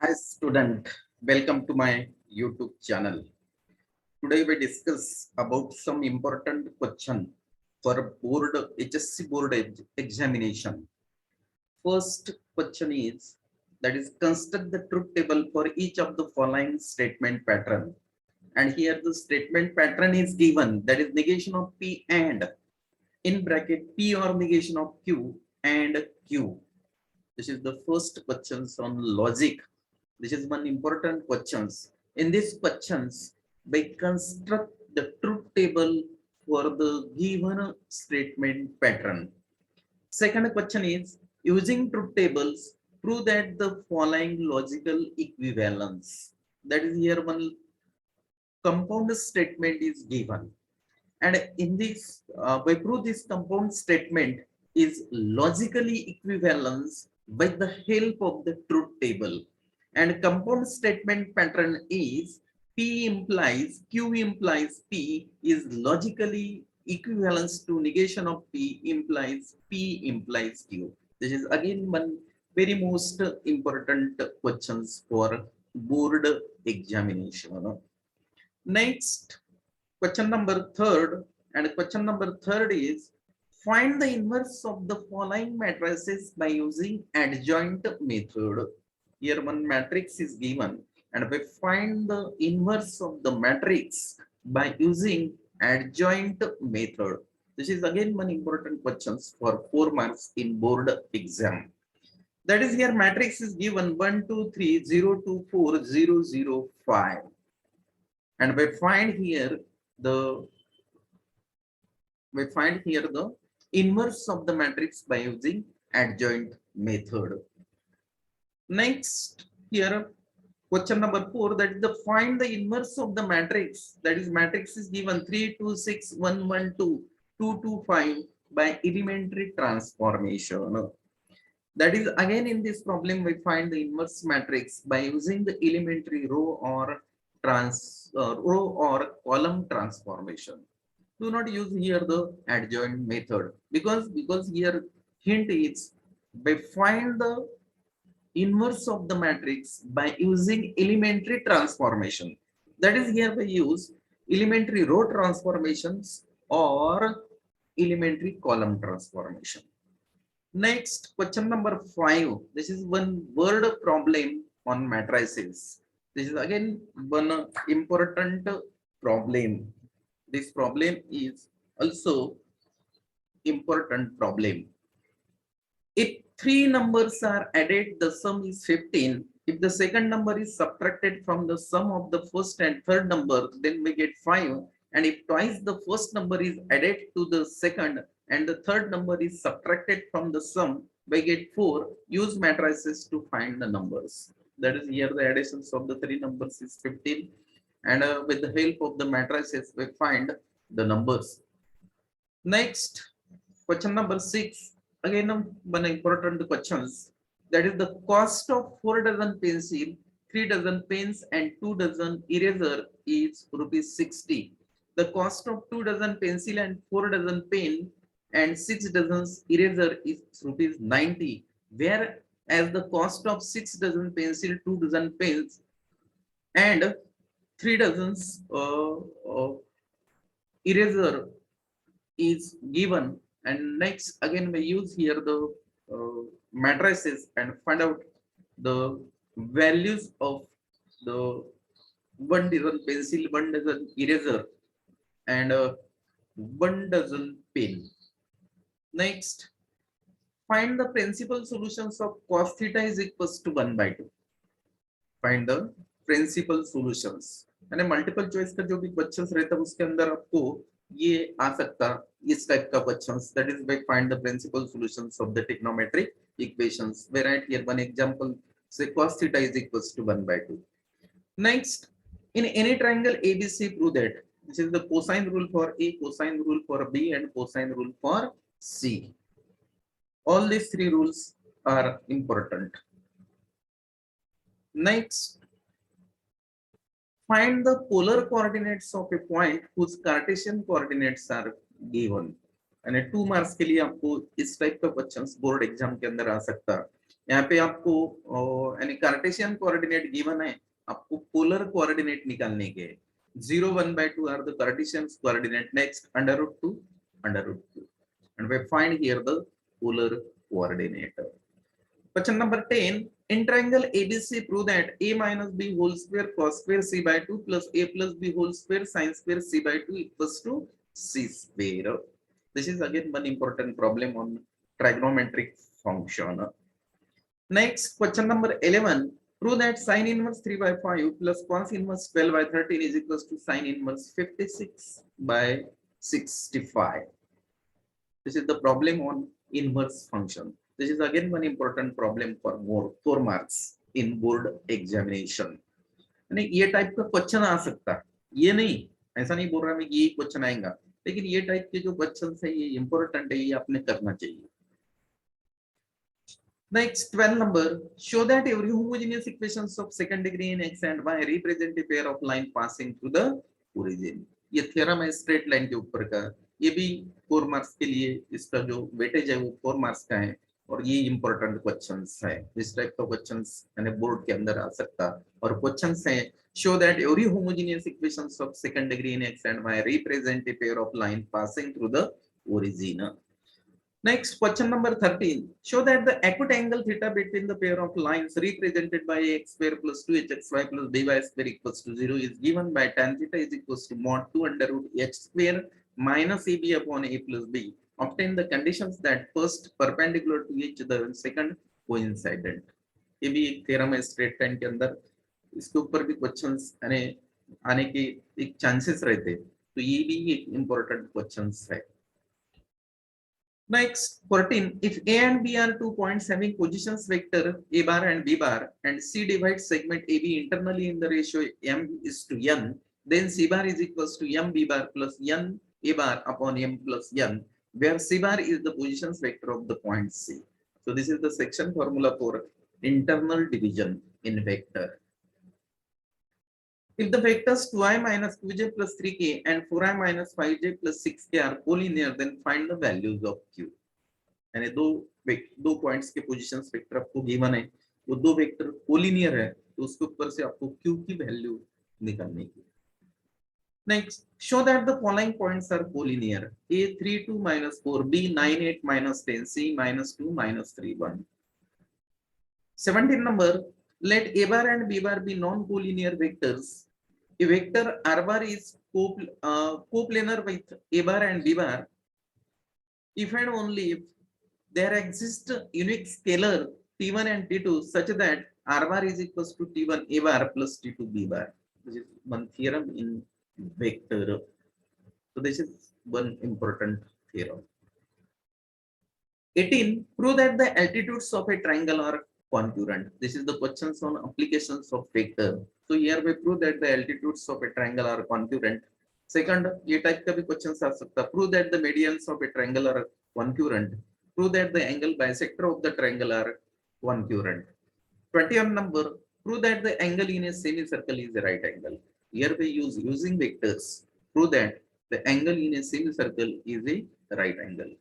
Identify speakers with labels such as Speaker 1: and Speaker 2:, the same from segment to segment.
Speaker 1: Hi student, welcome to my YouTube channel. Today we discuss about some important question for board HSC board examination. First question is that is construct the truth table for each of the following statement pattern. And here the statement pattern is given, that is negation of P and in bracket P or negation of Q and Q. This is the first questions on logic. This is one important questions. In these questions, we construct the truth table for the given statement pattern. Second question is using truth tables, prove that the following logical equivalence. That is here one compound statement is given. And in this, we prove this compound statement is logically equivalence by the help of the truth table. And compound statement pattern is P implies Q implies P is logically equivalence to negation of P implies P implies Q. This is again one very most important questions for board examination. Next, question number third, and question number third is find the inverse of the following matrices by using adjoint method. Here one matrix is given, and we find the inverse of the matrix by using adjoint method. This is again one important questions for 4 marks in board exam. That is here matrix is given 1, 2, 3, 0, 2, 4, 0, 0, 5. And the we find here the inverse of the matrix by using adjoint method. Next, here question number 4, that is the find the inverse of the matrix. That is matrix is given 3, 2, 6, 1, 1, 2, 2, 2, 5 by elementary transformation. That is again in this problem we find the inverse matrix by using the elementary row or column transformation. Do not use here the adjoint method because here hint is by find the inverse of the matrix by using elementary transformation. That is here we use elementary row transformations or elementary column transformation. Next, question number 5. This is one word problem on matrices. This is again one important problem. This problem is also important problem. If three numbers are added, the sum is 15. If the second number is subtracted from the sum of the first and third number, then we get 5. And if twice the first number is added to the second and the third number is subtracted from the sum, we get 4. Use matrices to find the numbers. That is here the additions of the three numbers is 15. And with the help of the matrices, we find the numbers. Next, question number 6. Again, one important questions. That is the cost of 4 dozen pencil, 3 dozen pens, and 2 dozen eraser is rupees 60. The cost of 2 dozen pencil and 4 dozen pen and 6 dozen eraser is rupees 90. Whereas the cost of 6 dozen pencil, 2 dozen pens, and 3 dozens eraser is given. And next again we use here the matrices and find out the values of the 1 dozen pencil, 1 dozen eraser, and 1 dozen pen. Next, find the principal solutions of cos theta is equals to 1 by 2. Find the principal solutions. यानी multiple choice का जो भी questions रहता है उसके अंदर आपको ये आ सकता इस टाइप का questions, that is by find the principal solutions of the trigonometric equations. We write here one example say cos theta is equals to 1 by 2. Next, in any triangle ABC, prove that this is the cosine rule for A, cosine rule for B, and cosine rule for C. All these three rules are important. Next, find the polar coordinates of a point whose Cartesian coordinates are given. And 2 marks के लिए आपको इस type का questions board exam के अंदर आ सकता है. यहाँ पे आपको यानी कार्टेशियन कोऑर्डिनेट गिवन है, आपको पोलर कोऑर्डिनेट निकालने के 0 1 by 2 are the Cartesian coordinate. Next under root 2 under root 2 and we find here the polar coordinate. Question number 10. In triangle ABC, prove that a minus b whole square cos square c by 2 plus a plus b whole square sin square c by 2 equals to c square. This is again one important problem on trigonometric function. Next, question number 11. Prove that sin inverse 3 by 5 plus cos inverse 12 by 13 is equals to sin inverse 56 by 65. This is the problem on inverse function. This is again one important problem for more 4 marks in board examination. यानी ये type का question आ सकता है, ये नहीं, ऐसा नहीं बोल रहा मैं कि ये क्वेश्चन आएगा, लेकिन ये टाइप के जो क्वेश्चन है ये इंपॉर्टेंट है, ये आपने करना चाहिए. Next 12 number, show that every homogeneous equations of second degree in x and y represent a pair of line passing through the origin. ये थ्योरम है स्ट्रेट लाइन के ऊपर का, ये भी 4 मार्क्स के लिए इसका जो वेटेज है वो 4 मार्क्स का है, और ये इंपॉर्टेंट क्वेश्चंस है. इस टाइप का क्वेश्चंस यानी बोर्ड के अंदर आ सकता, और क्वेश्चंस है show that every homogeneous equations of second degree in x and y represent a pair of line passing through the origin. Next, question number 13. Show that the acute angle theta between the pair of lines represented by x square plus 2hxy plus by square equals to 0 is given by tan theta is equals to mod 2 under root h square minus ab upon a plus b. Obtain the conditions that first perpendicular to each other and second coincident. ये भी एक theorem है straight line के अंदर, इसके ऊपर भी questions आने के एक चांसेस रहते, तो ये भी एक इंपॉर्टेंट क्वेश्चंस है. Next, 14. If A and B are 2 points having positions vector A bar and B bar, and C divides segment AB internally in the ratio M is to N, then C bar is equals to M B bar plus N A bar upon M plus N, where C bar is the positions vector of the point C. So this is the section formula for internal division in vector. If the vectors 2i minus 2j plus 3k and 4i minus 5j plus 6k are collinear, then find the values of q. यानी दो points के positions vector आपको given है, वो दो vector collinear है, तो उसके ऊपर से आपको q की वैल्यू निकालनी है. Next, show that the following points are collinear: a 3 2 minus 4, b 9 8 minus 10, c minus 2 minus 3 1. 17 number. Let a bar and b bar be non-collinear vectors. A vector r bar is coplanar with a bar and b bar if and only if there exists unique scalar t1 and t2 such that r bar is equals to t1 a bar plus t2 b bar. This is one theorem in vector. So this is one important theorem. 18. Prove that the altitudes of a triangle are concurrent. This is the questions on applications of vector. So here we prove that the altitudes of a triangle are concurrent. Second, ये type का भी questions आ सकता. Prove that the medians of a triangle are concurrent. Prove that the angle bisector of the triangle are concurrent. 21 number. Prove that the angle in a semicircle is a right angle. Here we use using vectors. Prove that the angle in a semicircle is a right angle.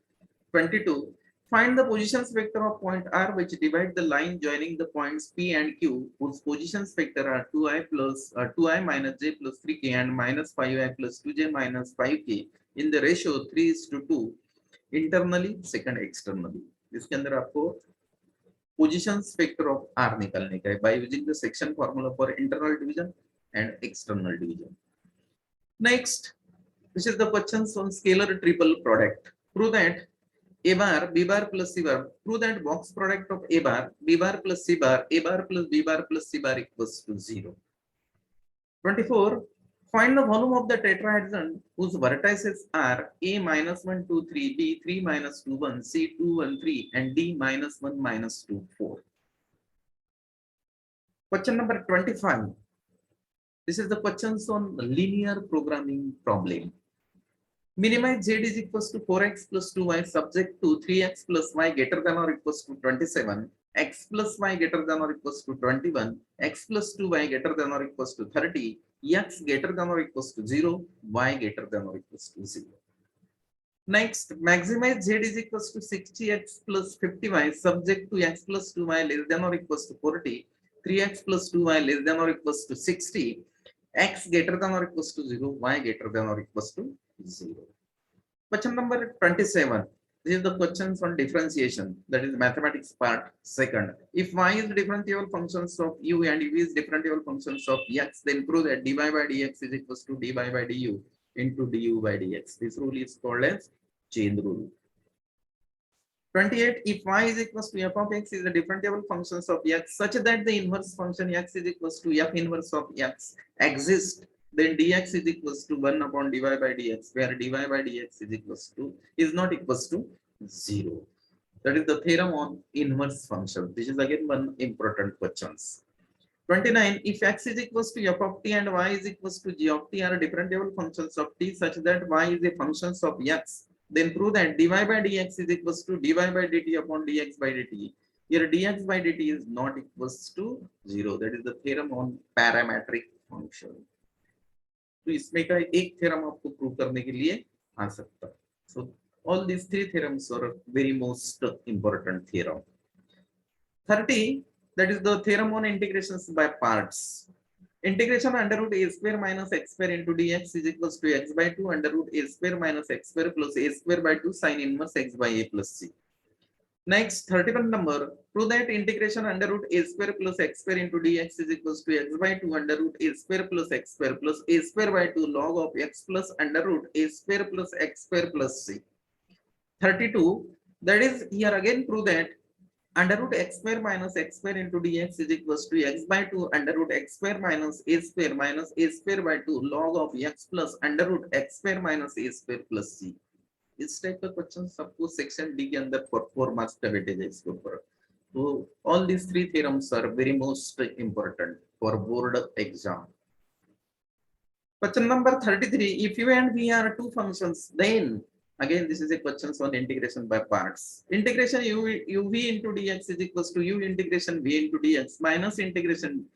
Speaker 1: 22. Find the positions vector of point R which divide the line joining the points P and Q, whose positions vector are 2i minus j plus 3k and minus 5i plus 2j minus 5k in the ratio 3:2 internally, second externally. इसके अंदर आपको positions vector of R निकालने का है by using the section formula for internal division and external division. Next, this is the questions on scalar triple product. Prove that a bar, b bar plus c bar. Prove that box product of a bar, b bar plus c bar, a bar plus b bar plus c bar equals to 0. 24. Find the volume of the tetrahedron whose vertices are a minus 1 2 3, b 3 minus 2 1, c 2 1 3, and d minus 1 minus 2 4. Question number 25. This is the questions on linear programming problem. Minimize z is equals to 4x plus 2y subject to 3x plus y greater than or equals to 27, x plus y greater than or equals to 21, x plus 2y greater than or equals to 30, x greater than or equals to 0, y greater than or equals to 0. Next, maximize z is equals to 60x plus 50y subject to x plus 2y less than or equals to 40, 3x plus 2y less than or equals to 60, x greater than or equals to 0, y greater than or equals to 0. Question number 27. This is the questions on differentiation, that is mathematics part second. If y is differentiable functions of u and u is differentiable functions of x, then prove that dy by dx is equals to dy by du into du by dx. This rule is called as chain rule. 28. If y is equals to f of x is the differentiable functions of x such that the inverse function x is equals to f inverse of x exists, then dx is equals to 1 upon dy by dx, where dy by dx is equals to is not equals to 0. That is the theorem on inverse function. This is again one important questions. 29. If x is equals to f of t and y is equals to g of t are differentiable functions of t such that y is a functions of x, then prove that dy by dx is equals to dy by dt upon dx by dt. Here dx by dt is not equals to 0. That is the theorem on parametric function. तो इसमें का एक theorem आपको prove करने के लिए आ सकता है. So all these three theorems are very most important theorem. 30. That is the theorem on integrations by parts. Integration under root a square minus x square into dx is equals to x by 2 under root a square minus x square plus a square by 2 sin inverse x by a plus c. Next, 31 number, prove that integration under root a square plus x square into dx is equals to x by 2 under root a square plus x square plus a square by 2 log of x plus under root a square plus x square plus c. 32, that is here again prove that under root x square minus x square into dx is equals to x by 2 under root x square minus a square by 2 log of x plus under root x square minus a square plus c. इस type का question सबको section D के अंदर for 4 marks का weightage है इसके ऊपर. तो all this three theorems are very most important for board exam. Question number 33. If u and v are two functions, then again this is a question on integration by parts. Integration uv into dx is equals to u integration v into dx minus integration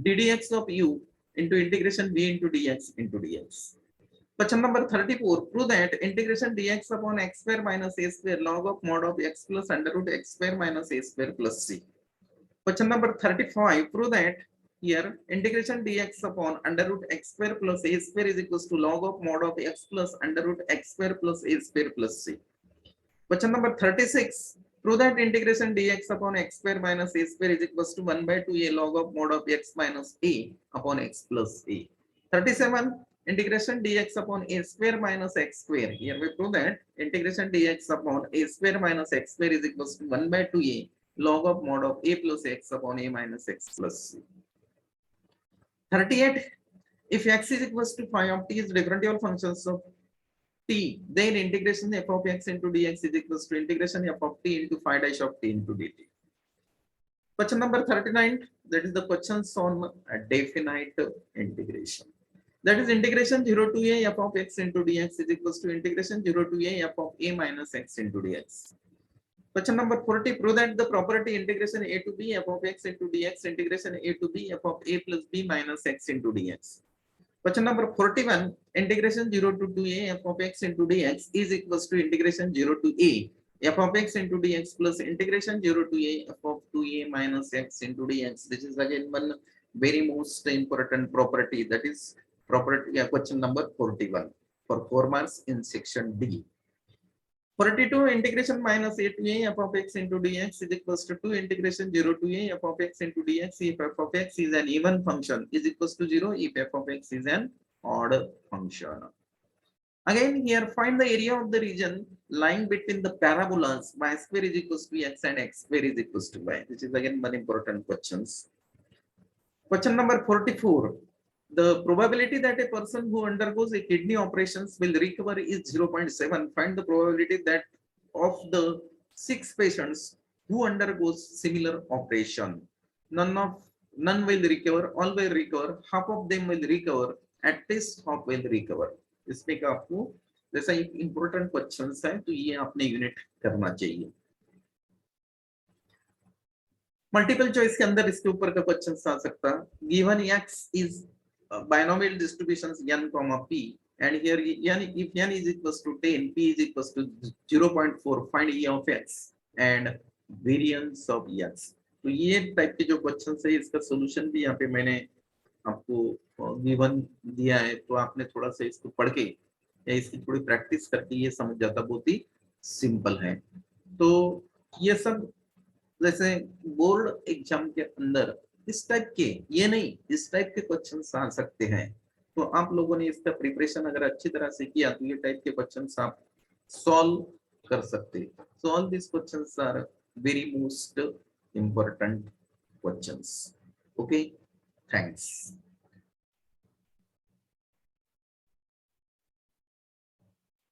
Speaker 1: ddx of u into integration v into dx into dx. Question number 34. Prove that integration dx upon x square minus a square log of mod of x plus under root x square minus a square plus c. Question number 35. Prove that here integration dx upon under root x square plus a square is equals to log of mod of x plus under root x square plus a square plus c. Question number 36. Prove that integration dx upon x square minus a square is equals to 1 by 2 a log of mod of x minus a upon x plus a. 37. Integration dx upon a square minus x square. Here we prove that integration dx upon a square minus x square is equals to 1 by 2a log of mod of a plus x upon a minus x plus c. 38. If x is equals to phi of t is differentiable functions of t, then integration f of x into dx is equals to integration f of t into phi dash of t into dt. Question number 39. That is the questions on definite integration. That is integration 0 to a f of x into dx is equals to integration 0 to a f of a minus x into dx. Question number 40. Prove that the property integration a to b f of x into dx integration a to b f of a plus b minus x into dx. Question number 41. Integration 0 to 2a f of x into dx is equals to integration 0 to a f of x into dx plus integration 0 to a f of 2a minus x into dx. This is again one very most important property, that is property question number 41 for 4 marks in section D. 42. Integration minus a to a f of x into dx is equals to 2 integration 0 to a f of x into dx if f of x is an even function is equals to 0 if f of x is an odd function. Again here find the area of the region lying between the parabolas y square is equals to x and x square is equals to y. This is again one important questions. Question number 44. The probability that a person who undergoes a kidney operations will recover is 0.7. Find the probability that of the 6 patients who undergoes similar operation, none will recover, all will recover, half of them will recover, at least half will recover. इसमें का आपको जैसा एक important questions है तो ये आपने unit करना चाहिए. मल्टीपल चॉइस के अंदर इसके ऊपर का क्वेश्चन आ सकता है. Given x is binomial distributions n, p and here if n is equals to 10, p is equals to 0.4, find e of x and variance of x. तो ये टाइप के जो क्वेश्चन है इसका सोल्यूशन भी यहाँ पे मैंने आपको गिवन दिया है, तो आपने थोड़ा सा इसको पढ़ के या इसकी थोड़ी प्रैक्टिस करके ये समझ जाता, बहुत ही सिंपल है। तो ये सब जैसे बोर्ड एग्जाम के अंदर इस टाइप के, ये नहीं इस टाइप के क्वेश्चंस आ सकते हैं। तो आप लोगों ने इसका प्रिपरेशन अगर अच्छी तरह से किया तो ये टाइप के क्वेश्चंस आप सॉल्व कर सकते। So all this questions are very most important questions. Okay, thanks.